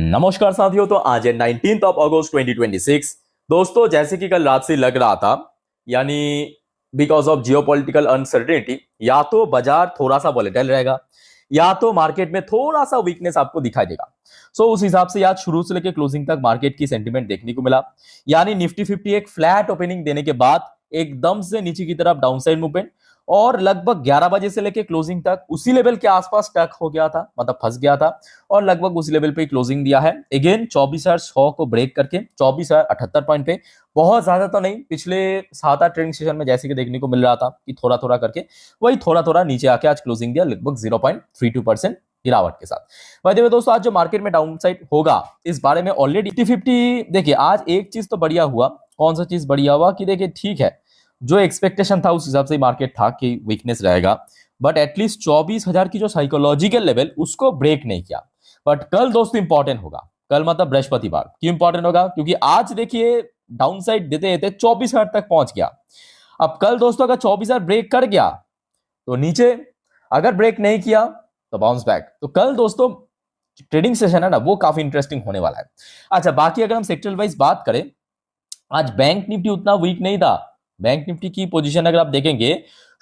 नमस्कार साथियों। तो आज है 19 अगस्त 2026। दोस्तों, जैसे कि कल रात से लग रहा था, यानी बिकॉज ऑफ जियोपॉलिटिकल अनसर्टेनिटी, या तो बाजार थोड़ा सा वॉलेटाइल रहेगा या तो मार्केट में थोड़ा सा वीकनेस आपको दिखाई देगा। उस हिसाब से आज शुरू से लेकर क्लोजिंग तक मार्केट की सेंटीमेंट देखने को मिला। यानी निफ्टी 50 एक फ्लैट ओपनिंग देने के बाद एकदम से नीचे की तरफ डाउनसाइड मूवमेंट, और लगभग 11 बजे से लेकर क्लोजिंग तक उसी लेवल के आसपास स्टक हो गया था, मतलब फंस गया था, और लगभग उसी लेवल पे क्लोजिंग दिया है। अगेन 24,100 को ब्रेक करके 24,078 पॉइंट पे, बहुत ज्यादा तो नहीं, पिछले 7-8 ट्रेडिंग सेशन में जैसे कि देखने को मिल रहा था कि थोड़ा थोड़ा करके वही थोड़ा थोड़ा नीचे आके आज क्लोजिंग दिया लगभग 0.32% गिरावट के साथ। वैसे दोस्तों, आज जो मार्केट में डाउन साइड होगा इस बारे में ऑलरेडी 50-50। देखिए, आज एक चीज तो बढ़िया हुआ। कौन सा चीज बढ़िया हुआ कि देखिए, ठीक है, जो एक्सपेक्टेशन था उस हिसाब से मार्केट था कि वीकनेस रहेगा, बट एटलीस्ट 24,000 की जो साइकोलॉजिकल लेवल उसको ब्रेक नहीं किया। बट कल दोस्तों इंपॉर्टेंट होगा। कल मतलब बृहस्पतिवार क्यों इंपॉर्टेंट होगा? क्योंकि आज देखिए डाउन साइड देते देते 24,000 तक पहुंच गया। अब कल दोस्तों अगर 24,000 ब्रेक कर गया तो नीचे, अगर ब्रेक नहीं किया तो बाउंस बैक। तो कल दोस्तों ट्रेडिंग सेशन है ना, वो काफी इंटरेस्टिंग होने वाला है। अच्छा, बाकी अगर हम सेक्टर वाइज बात करें, आज बैंक निफ्टी उतना वीक नहीं था। बैंक निफ्टी की पोजीशन अगर आप देखेंगे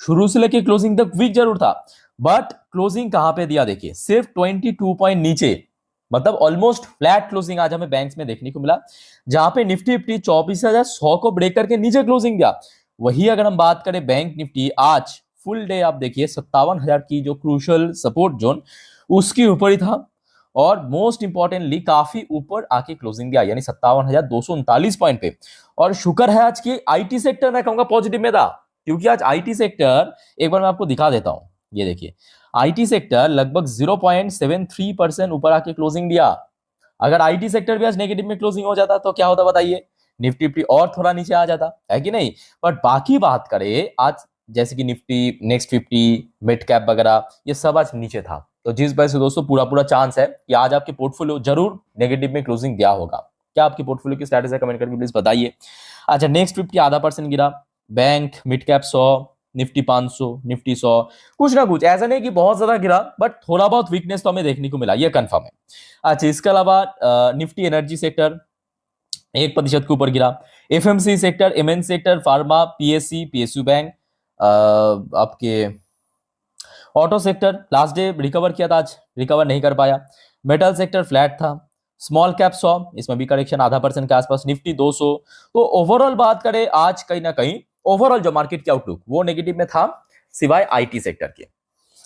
शुरू से लेकर क्लोजिंग तक वीक जरूर था, बट क्लोजिंग कहां पे दिया देखिए, सिर्फ 22 पॉइंट नीचे, मतलब ऑलमोस्ट फ्लैट क्लोजिंग आज हमें बैंक्स में देखने को मिला। जहां पे निफ्टी 24,100 को ब्रेक करके नीचे क्लोजिंग दिया, वही अगर हम बात करें बैंक निफ्टी, आज फुल डे आप देखिए 57,000 की जो क्रूशियल सपोर्ट जोन उसके ऊपर ही था, और मोस्ट इंपॉर्टेंटली काफी ऊपर आके क्लोजिंग दिया, यानी 57,239 पॉइंट पे। और शुक्र है आज की आईटी सेक्टर मैं कहूंगा पॉजिटिव में था, क्योंकि आज आईटी सेक्टर, एक बार मैं आपको दिखा देता हूं, ये देखिए, आईटी सेक्टर लगभग 0.73% ऊपर आके क्लोजिंग दिया। अगर आईटी सेक्टर भी आज नेगेटिव में क्लोजिंग हो जाता तो क्या होता बताइए? निफ्टी और थोड़ा नीचे आ जाता है कि नहीं? बट बाकी बात करें, आज जैसे कि निफ्टी, नेक्स्ट 50, मिड कैप वगैरह, ये सब आज नीचे था। तो जिस वजह से दोस्तों पूरा पूरा चांस है कि आज आपके पोर्टफोलियो जरूर नेगेटिव में क्लोजिंग दिया होगा। क्या आपकी पोर्टफोलियो की स्टेटस है? कमेंट करके प्लीज बताइए। अच्छा, नेक्स्ट 50 0.5% गिरा। Bank, mid cap 100, Nifty 500, Nifty 100, कुछ ना कुछ, ऐसा नहीं कि बहुत ज्यादा गिरा, बट थोड़ा बहुत वीकनेस तो हमें देखने को मिला, ये कंफर्म है। अच्छा, इसके अलावा निफ्टी एनर्जी सेक्टर 1% के ऊपर गिरा। FMC sector, MN sector, pharma, PSC, PSU bank, आपके auto sector last day recover किया था, आज रिकवर नहीं कर पाया। मेटल सेक्टर फ्लैट था। स्मॉल कैप 100, इसमें भी करेक्शन 0.5% के आसपास। निफ्टी 200। तो ओवरऑल बात करें, आज कहीं ना कहीं ओवरऑल जो मार्केट की आउटलुक वो नेगेटिव में था, सिवाय आईटी सेक्टर के।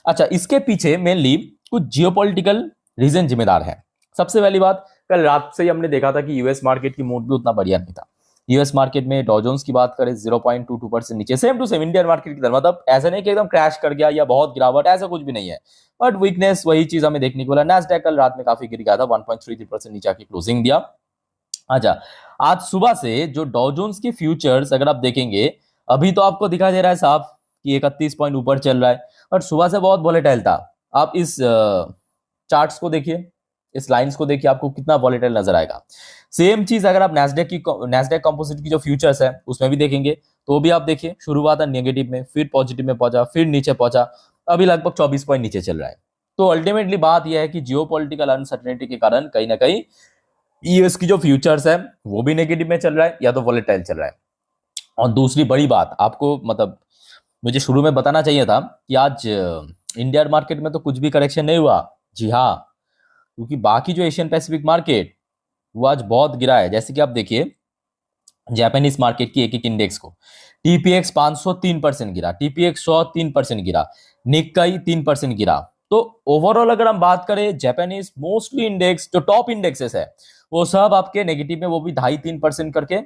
अच्छा, इसके पीछे मेनली कुछ जियोपॉलिटिकल रीजन जिम्मेदार है। सबसे पहली बात, कल रात से ही हमने देखा था कि यूएस मार्केट की मूड भी उतना बढ़िया नहीं था। यूएस मार्केट में डॉ जोन्स की बात करें 0.22% नीचे, same to same Indian market की तरह, मतलब ऐसा नहीं कि एकदम क्रैश कर गया या बहुत गिरावट, ऐसा कुछ भी नहीं है, बट वीकनेस वही चीज हमें देखने को मिला। नैस्डैक कल रात में काफी गिर गया था, 1.33% नीचे आके क्लोजिंग दिया। अच्छा, आज सुबह से जो डॉ जोन्स की फ्यूचर्स अगर आप देखेंगे, अभी तो आपको दिखाई दे रहा है साफ कि 31 पॉइंट ऊपर चल रहा है, बट सुबह से बहुत वॉलेटाइल था। आप इस चार्ट्स को देखिए, इस लाइंस को देखिए, आपको कितना वॉलेटाइल नजर आएगा। सेम चीज अगर आप नैस्डैक कंपोजिट की जो फ्यूचर्स है उसमें भी देखेंगे, तो भी आप देखिए शुरुआत नेगेटिव में, फिर पॉजिटिव में पहुंचा, फिर नीचे पहुंचा, अभी लगभग 24 पॉइंट नीचे चल रहा है। तो अल्टीमेटली बात यह है कि जियोपॉलिटिकल अनसर्टेनिटी के कारण कहीं ना कहीं यूएस की जो फ्यूचर्स है वो भी नेगेटिव में चल रहा है, या तो वॉलेटाइल चल रहा है। और दूसरी बड़ी बात आपको, मतलब मुझे शुरू में बताना चाहिए था कि आज इंडियन मार्केट में तो कुछ भी करेक्शन नहीं हुआ। जी हाँ, क्योंकि बाकी जो एशियन पैसिफिक मार्केट वो आज बहुत गिरा है। जैसे कि आप देखिए जापानीज मार्केट की एक एक इंडेक्स को, टीपीएक्स 500 3% गिरा, टीपीएक्स 100 3% गिरा, निक्काई 3% गिरा। तो ओवरऑल अगर हम बात करें, जापानीज मोस्टली इंडेक्स जो टॉप इंडेक्सेस है वो सब आपके नेगेटिव में, वो भी 2.5-3% करके,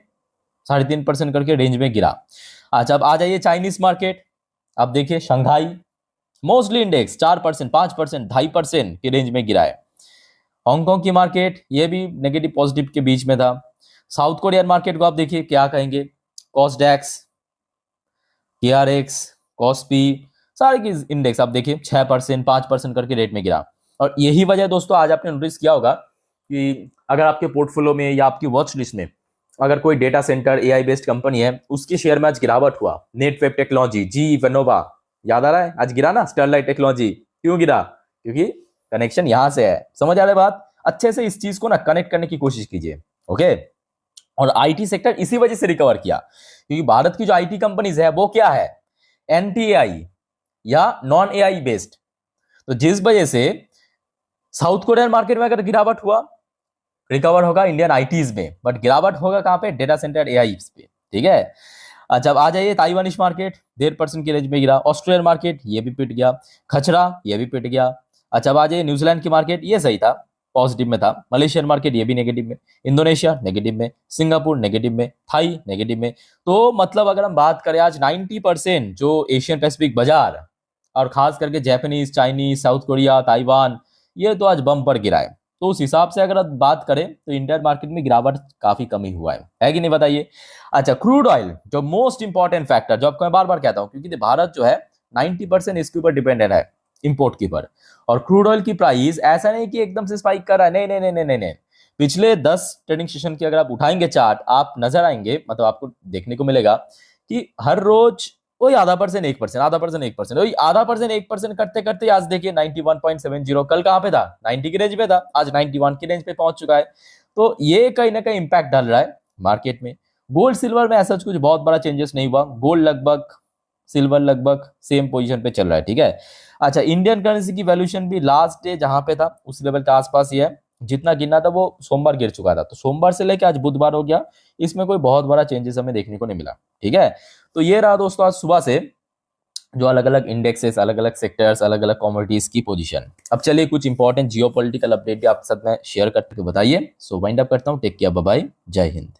3.5% करके रेंज में गिरा। अच्छा, अब आ जाइए चाइनीज मार्केट। आप देखिए शंघाई मोस्टली इंडेक्स 4%, 5%, 2.5% की रेंज में गिरा है। हांगकांग की मार्केट ये भी नेगेटिव पॉजिटिव के बीच में था। साउथ कोरियन मार्केट को आप देखिए क्या कहेंगे, कॉस्डेक्स, केआरएक्स, कॉस्पी, सारे की इंडेक्स आप देखिए 6%, 5% करके रेट में गिरा। और यही वजह दोस्तों, आज आपने नोटिस किया होगा कि अगर आपके पोर्टफोलियो में या आपकी वॉच लिस्ट में अगर कोई data centre AI based company है, उसके शेयर में आज गिरावट हुआ। नेटवेब टेक्नोलॉजी, जी वेनोवा, याद आ रहा है? आज गिरा ना। स्टरलाइट टेक्नोलॉजी क्यों गिरा? क्योंकि कनेक्शन यहां से है। समझ आ रहा है बात? अच्छे से इस चीज को ना कनेक्ट करने की कोशिश कीजिए। ओके। और आईटी सेक्टर इसी वजह से रिकवर किया क्योंकि भारत की जो आईटी कंपनीज है वो क्या है, एनटीएआई या नॉन एआई बेस्ड। तो जिस वजह से साउथ कोरियन मार्केट में अगर गिरावट हुआ, रिकवर होगा इंडियन आईटीज में, बट गिरावट होगा कहां पे, डेटा सेंटर एआई पे। ठीक है। अच्छा अब आ जाइए ताइवानिश मार्केट 1.5% की रेंज में गिरा, ऑस्ट्रेलियन मार्केट ये भी पिट गया, खचरा ये भी पिट गया। अच्छा अब आ जाइए न्यूजीलैंड की मार्केट, ये सही था, पॉजिटिव में था। मलेशियन मार्केट ये भी नेगेटिव में, इंडोनेशिया नेगेटिव में, सिंगापुर नेगेटिव में, थाई नेगेटिव में। तो मतलब अगर हम बात करें आज 90% जो एशियन पैसिफिक बाजार और खास करके Japanese, Chinese, south Korea, Taiwan, ये तो आज बम पर गिरा है। तो उस हिसाब से अगर बात करें तो इंडियन मार्केट में गिरावट काफी कमी हुआ है कि नहीं बताइए। अच्छा क्रूड ऑयल जो मोस्ट इंपॉर्टेंट फैक्टर, जो आपको मैं बार बार कहता हूं, क्योंकि भारत जो है 90% इसके ऊपर डिपेंडेंट है, इंपोर्ट के ऊपर। और क्रूड ऑयल की प्राइस ऐसा नहीं कि एकदम से स्पाइक कर रहा है, नहीं नहीं नहीं नहीं नहीं। पिछले 10 ट्रेडिंग सेशन की अगर आप उठाएंगे चार्ट, आप नजर आएंगे, मतलब आपको देखने को मिलेगा कि हर रोज वही आधा परसेंट 1%, आधा परसेंट 1%, वही आधा परसेंट 1% करते करते आज देखिए 91.70, कल कहां पे था, 90 की रेंज पे था, आज 91 की रेंज पे पहुंच चुका है। तो ये कहीं ना कहीं इंपैक्ट डाल रहा है मार्केट में। गोल्ड सिल्वर में ऐसा कुछ बहुत बड़ा चेंजेस नहीं हुआ, गोल्ड लगभग, सिल्वर लगभग सेम पोजीशन पे चल रहा है। ठीक है। अच्छा इंडियन करेंसी की वैल्यूएशन भी लास्ट डे जहां पे था उस लेवल के आसपास ही है, जितना गिरना था वो सोमवार गिर चुका था। तो सोमवार से लेकर आज बुधवार हो गया, इसमें कोई बहुत बड़ा चेंजेस हमें देखने को नहीं मिला। ठीक है। तो ये रहा दोस्तों आज सुबह से जो अलग अलग इंडेक्सेस, अलग अलग सेक्टर्स, अलग अलग कमोडिटीज की पोजीशन। अब चलिए कुछ इंपॉर्टेंट जियोपॉलिटिकल अपडेट भी आपके साथ मैं शेयर करके बताइए। सो वाइंड अप करता हूँ, टेक केयर, बाय बाय, जय हिंद।